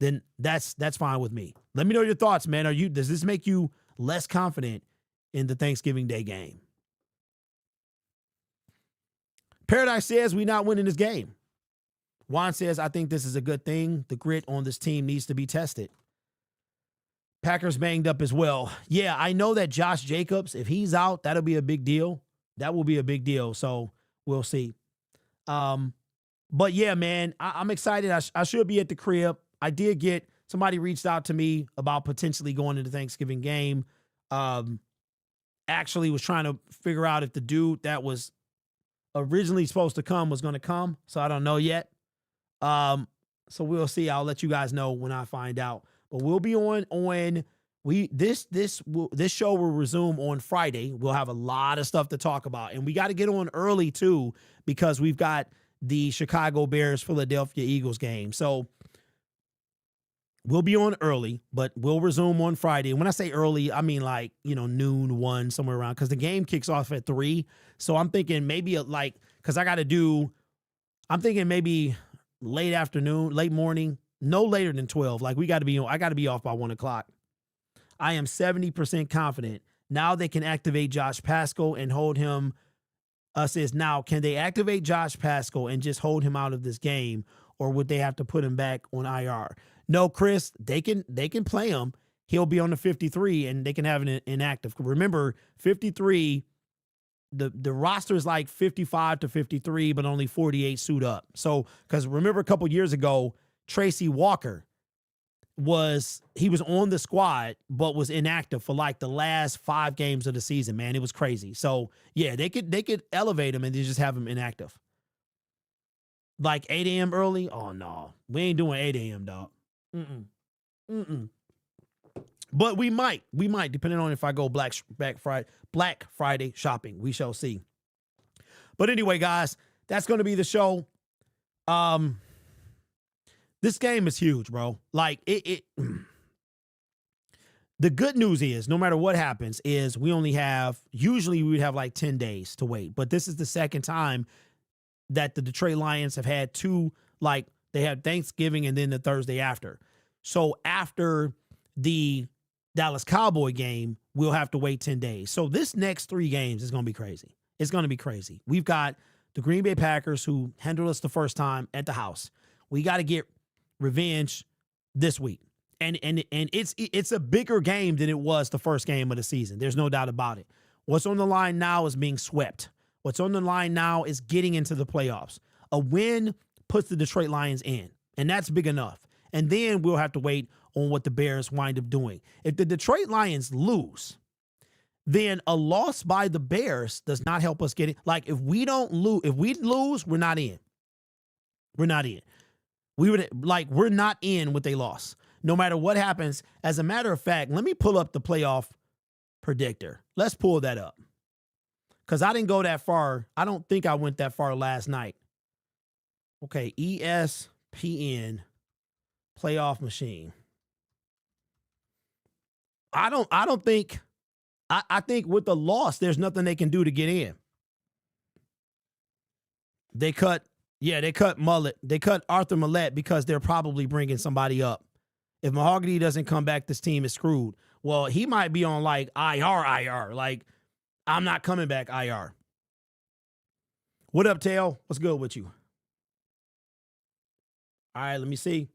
then that's fine with me. Let me know your thoughts, man. Does this make you less confident in the Thanksgiving Day game? Paradise says we're not winning this game. Juan says, I think this is a good thing. The grit on this team needs to be tested. Packers banged up as well. Yeah, I know that Josh Jacobs, if he's out, that'll be a big deal. That will be a big deal. So we'll see. But yeah, man, I'm excited. I should be at the crib. I did get somebody reached out to me about potentially going to the Thanksgiving game. Actually was trying to figure out if the dude that was originally supposed to come was going to come. So I don't know yet. So we'll see. I'll let you guys know when I find out. But we'll be this show will resume on Friday. We'll have a lot of stuff to talk about, and we got to get on early too because we've got the Chicago Bears Philadelphia Eagles game. So we'll be on early, but we'll resume on Friday. And when I say early, I mean like, noon, 1, somewhere around, because the game kicks off at 3. So I'm thinking maybe because I'm thinking maybe late afternoon, late morning, no later than 12. Like I got to be off by 1 o'clock. I am 70% confident. Now they can activate Josh Pascal and hold him. Can they activate Josh Pascal and just hold him out of this game, or would they have to put him back on IR? No, Chris, they can play him. He'll be on the 53 and they can have an inactive. Remember, 53, the roster is like 55 to 53, but only 48 suit up. So, because remember a couple years ago, Tracy Walker, he was on the squad but was inactive for like the last 5 games of the season, man. It was crazy. So yeah, they could elevate him and then just have him inactive. Like 8 a.m. early? Oh no. We ain't doing 8 a.m. dog. But we might, depending on if I go Black Friday shopping. We shall see. But anyway, guys, that's going to be the show. This game is huge, bro. Like it the good news is no matter what happens is usually we would have like 10 days to wait. But this is the second time that the Detroit Lions have had they had Thanksgiving and then the Thursday after. So after the Dallas Cowboy game, we'll have to wait 10 days. So this next 3 games is going to be crazy. It's going to be crazy. We've got the Green Bay Packers who handled us the first time at the house. We got to get revenge this week. And it's a bigger game than it was the first game of the season. There's no doubt about it. What's on the line now is being swept. What's on the line now is getting into the playoffs. A win puts the Detroit Lions in, and that's big enough. And then we'll have to wait on what the Bears wind up doing. If the Detroit Lions lose, then a loss by the Bears does not help us get it. Like if we lose, we're not in. We're not in. We're not in with a loss. No matter what happens. As a matter of fact, let me pull up the playoff predictor. Let's pull that up. Because I didn't go that far. I don't think I went that far last night. Okay, ESPN playoff machine. I think with the loss, there's nothing they can do to get in. They cut Mullet. They cut Arthur Millette because they're probably bringing somebody up. If Mahogany doesn't come back, this team is screwed. Well, he might be on like IR. Like, I'm not coming back IR. What up, Tail? What's good with you? All right, let me see.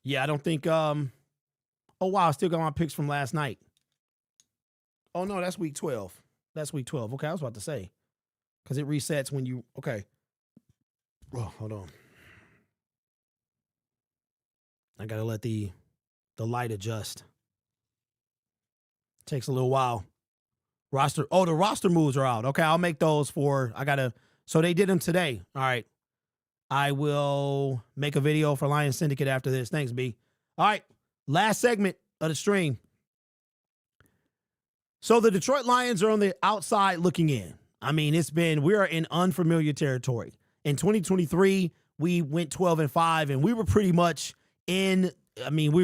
Yeah, I don't think oh wow, I still got my picks from last night. Oh no, that's week 12. That's week 12. Okay, I was about to say. Because it resets when you okay. Oh, hold on. I gotta let the light adjust. Takes a little while. The roster moves are out. Okay, I'll make those so they did them today. All right. I will make a video for Lion Syndicate after this. Thanks, B. All right. Last segment of the stream. So the Detroit Lions are on the outside looking in. I mean, we are in unfamiliar territory. In 2023, we went 12-5, and we were pretty much we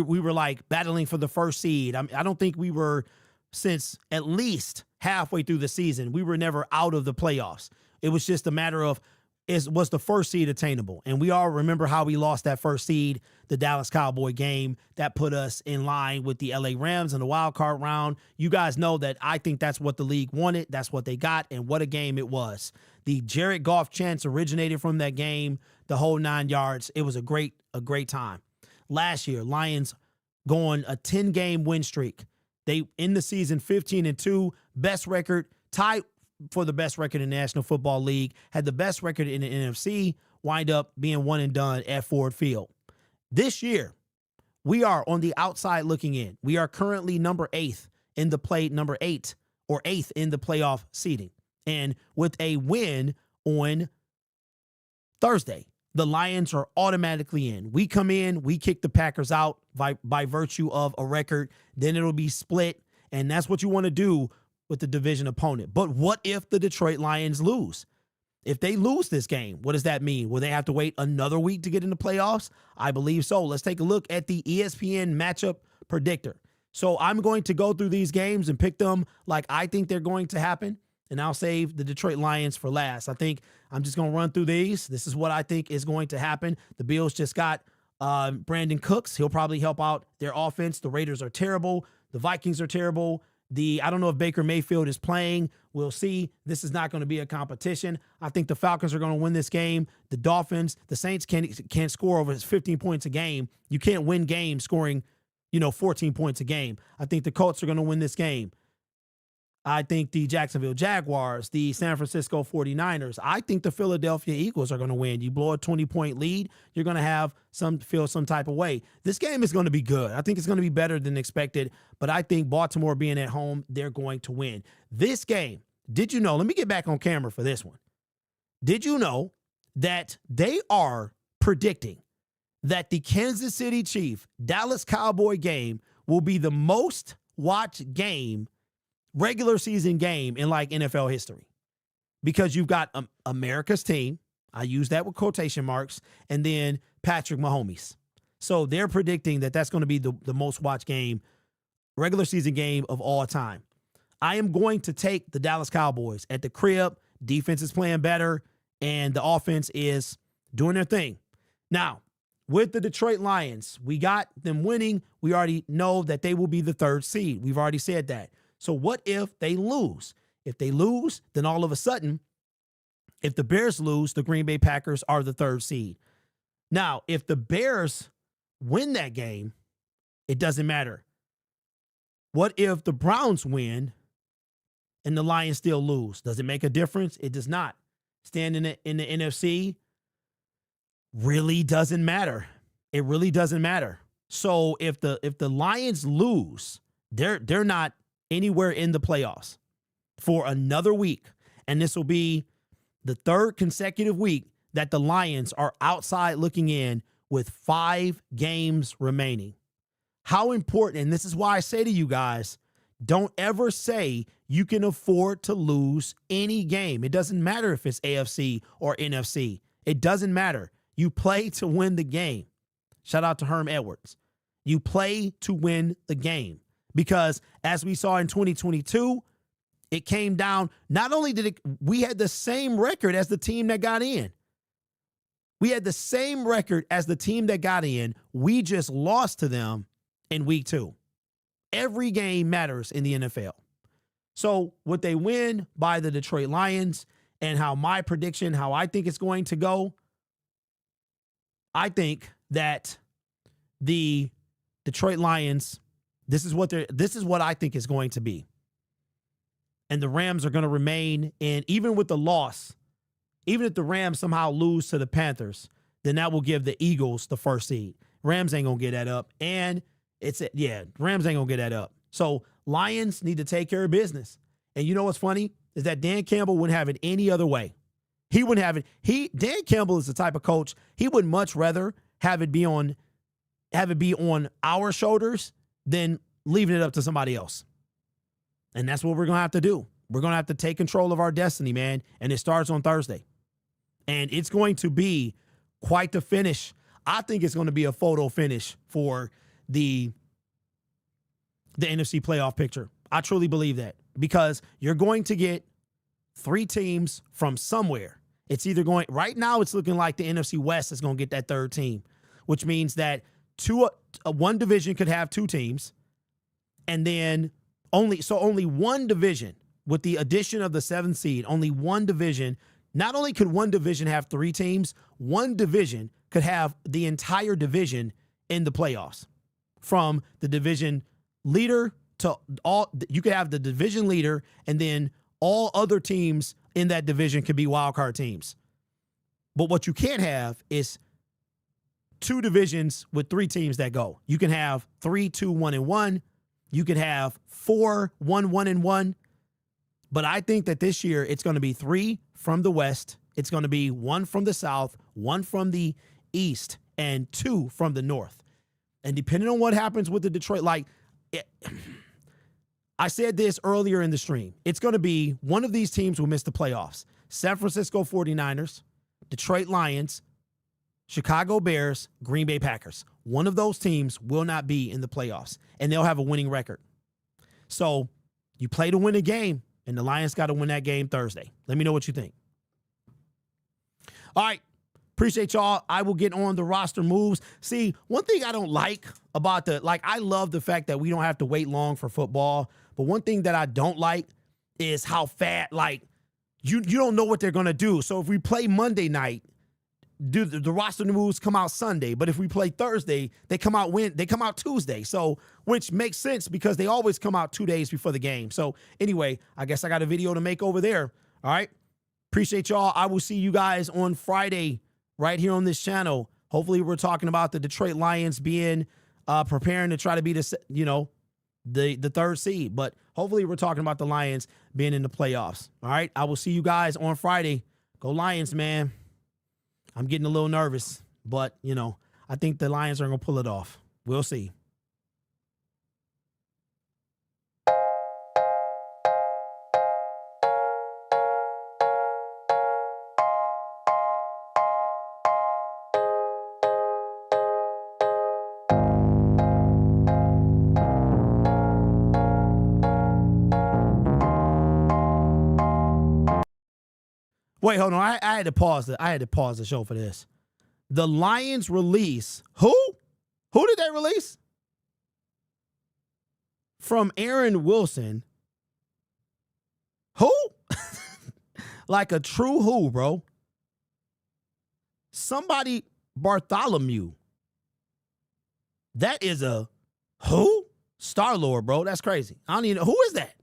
were like battling for the first seed. I don't think we were since at least halfway through the season. We were never out of the playoffs. It was just a matter of was the first seed attainable? And we all remember how we lost that first seed, the Dallas Cowboy game. That put us in line with the LA Rams in the wild card round. You guys know that I think that's what the league wanted. That's what they got, and what a game it was. The Jared Goff chants originated from that game, the whole 9 yards. It was a great time. Last year, Lions going a 10-game win streak. They end the season 15-2, best record, tied for the best record in the National Football League, had the best record in the NFC, wind up being one and done at Ford Field. This year, we are on the outside looking in. We are currently number 8 in the eighth in the playoff seeding. And with a win on Thursday, the Lions are automatically in. We come in, we kick the Packers out by virtue of a record, then it'll be split, and that's what you want to do with the division opponent. But what if the Detroit Lions lose? If they lose this game, what does that mean? Will they have to wait another week to get in the playoffs? I believe so. Let's take a look at the ESPN matchup predictor. So I'm going to go through these games and pick them like I think they're going to happen, and I'll save the Detroit Lions for last. I think I'm just going to run through these. This is what I think is going to happen. The Bills just got Brandon Cooks. He'll probably help out their offense. The Raiders are terrible. The Vikings are terrible. I don't know if Baker Mayfield is playing. We'll see. This is not going to be a competition. I think the Falcons are going to win this game. The Dolphins, the Saints can't score over 15 points a game. You can't win games scoring, 14 points a game. I think the Colts are going to win this game. I think the Jacksonville Jaguars, the San Francisco 49ers. I think the Philadelphia Eagles are going to win. You blow a 20-point lead, you're going to have feel some type of way. This game is going to be good. I think it's going to be better than expected, but I think Baltimore being at home, they're going to win. This game, did you know, let me get back on camera for this one. Did you know that they are predicting that the Kansas City Chiefs Dallas Cowboy game will be the most watched game, regular season game in like NFL history? Because you've got America's team. I use that with quotation marks. And then Patrick Mahomes. So they're predicting that that's going to be the most watched game, regular season game of all time. I am going to take the Dallas Cowboys at the crib. Defense is playing better, and the offense is doing their thing. Now, with the Detroit Lions, we got them winning. We already know that they will be the 3rd seed. We've already said that. So what if they lose? If they lose, then all of a sudden, if the Bears lose, the Green Bay Packers are the 3rd seed. Now, if the Bears win that game, it doesn't matter. What if the Browns win and the Lions still lose? Does it make a difference? It does not. Standing in the NFC really doesn't matter. It really doesn't matter. So if the Lions lose, they're not anywhere in the playoffs for another week. And this will be the 3rd consecutive week that the Lions are outside looking in with 5 games remaining. How important, and this is why I say to you guys, don't ever say you can afford to lose any game. It doesn't matter if it's AFC or NFC. It doesn't matter. You play to win the game. Shout out to Herm Edwards. You play to win the game. Because as we saw in 2022, it came down. Not only we had the same record as the team that got in. We had the same record as the team that got in. We just lost to them in week 2. Every game matters in the NFL. So would they win by the Detroit Lions, and how my prediction, how I think it's going to go, I think that the Detroit Lions, this is what I think is going to be. And the Rams are going to remain in, even with the loss, even if the Rams somehow lose to the Panthers, then that will give the Eagles the 1st seed. Rams ain't going to get that up. And Rams ain't going to get that up. So Lions need to take care of business. And you know what's funny is that Dan Campbell wouldn't have it any other way. He wouldn't have it. Dan Campbell is the type of coach, he would much rather have it be on our shoulders than leaving it up to somebody else. And that's what we're going to have to do. We're going to have to take control of our destiny, man. And it starts on Thursday. And it's going to be quite the finish. I think it's going to be a photo finish for the NFC playoff picture. I truly believe that, because you're going to get 3 teams from somewhere. It's either going, right now it's looking like the NFC West is going to get that 3rd team, which means that one division could have 2 teams, and then only one division, with the addition of the 7th seed, only one division. Not only could one division have 3 teams, one division could have the entire division in the playoffs. From the division leader to all, you could have the division leader, and then all other teams in that division could be wildcard teams. But what you can't have is 2 divisions with 3 teams that go. You can have 3, 2, 1, and 1. You could have 4, 1, 1, and 1. But I think that this year it's going to be 3 from the West. It's going to be 1 from the South, 1 from the East, and 2 from the North. And depending on what happens with the Detroit, I said this earlier in the stream, it's going to be one of these teams will miss the playoffs. San Francisco 49ers, Detroit Lions, Chicago Bears, Green Bay Packers. One of those teams will not be in the playoffs, and they'll have a winning record. So you play to win a game, and the Lions got to win that game Thursday. Let me know what you think. All right. Appreciate y'all. I will get on the roster moves. See, one thing I don't like about I love the fact that we don't have to wait long for football. But one thing that I don't like is how fat, you don't know what they're going to do. So if we play Monday night, the roster moves come out Sunday, but if we play Thursday, they come out Tuesday. So, which makes sense because they always come out 2 days before the game. So anyway, I guess I got a video to make over there. All right. Appreciate y'all. I will see you guys on Friday right here on this channel. Hopefully we're talking about the Detroit Lions being preparing to try to be the third seed, but hopefully we're talking about the Lions being in the playoffs. All right. I will see you guys on Friday. Go Lions, man. I'm getting a little nervous, but, I think the Lions are going to pull it off. We'll see. Wait, hold on. I had to pause the show for this. The Lions release who? Who did they release? From Aaron Wilson. Who? Like a true who, bro? Somebody Bartholomew. That is a who? Star-Lord, bro. That's crazy. I don't even know. Who is that?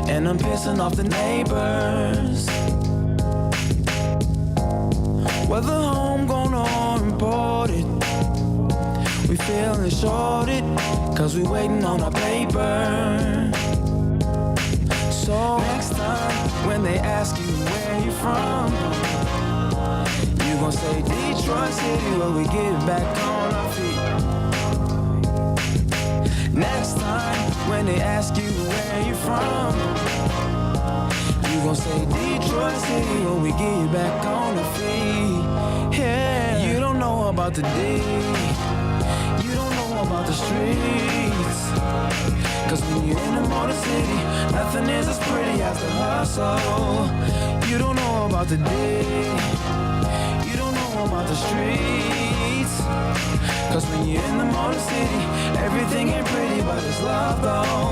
And I'm pissing off the neighbors. Whether homegrown or imported, we feeling shorted, cause we waiting on our paper. So next time, when they ask you where you from, you gon' say Detroit City, where we get back on our feet. Next time, when they ask you where you from, you gon' say Detroit City when we get back on our feet. Yeah, you don't know about the D, you don't know about the streets, cause when you're in the motor city, nothing is as pretty as the hustle. You don't know about the D, you don't know about the streets, cause when you're in the motor city, everything ain't pretty but it's love though.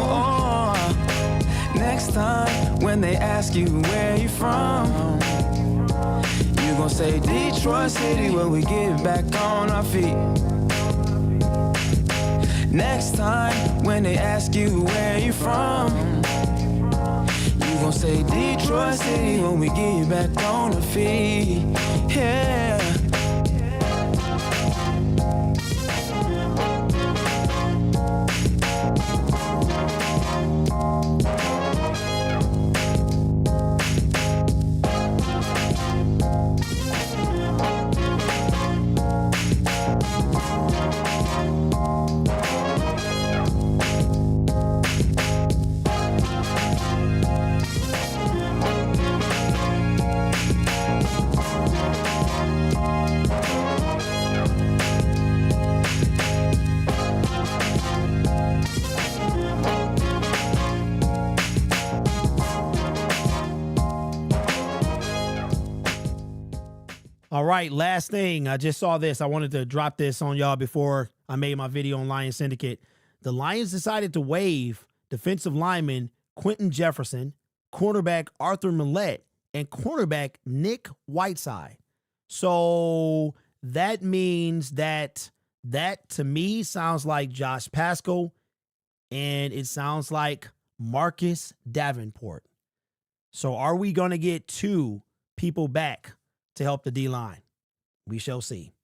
Next time, when they ask you where you from, you gon' say Detroit City, where we get back on our feet. Next time, when they ask you where you from, you gon' say Detroit City, when we get back on our feet. Yeah. All right, last thing. I just saw this. I wanted to drop this on y'all before I made my video on Lions Syndicate. The Lions decided to waive defensive lineman Quentin Jefferson, cornerback Arthur Millette, and cornerback Nick Whiteside. So that means that to me sounds like Josh Pascal, and it sounds like Marcus Davenport. So are we going to get two people back to help the D-line? We shall see.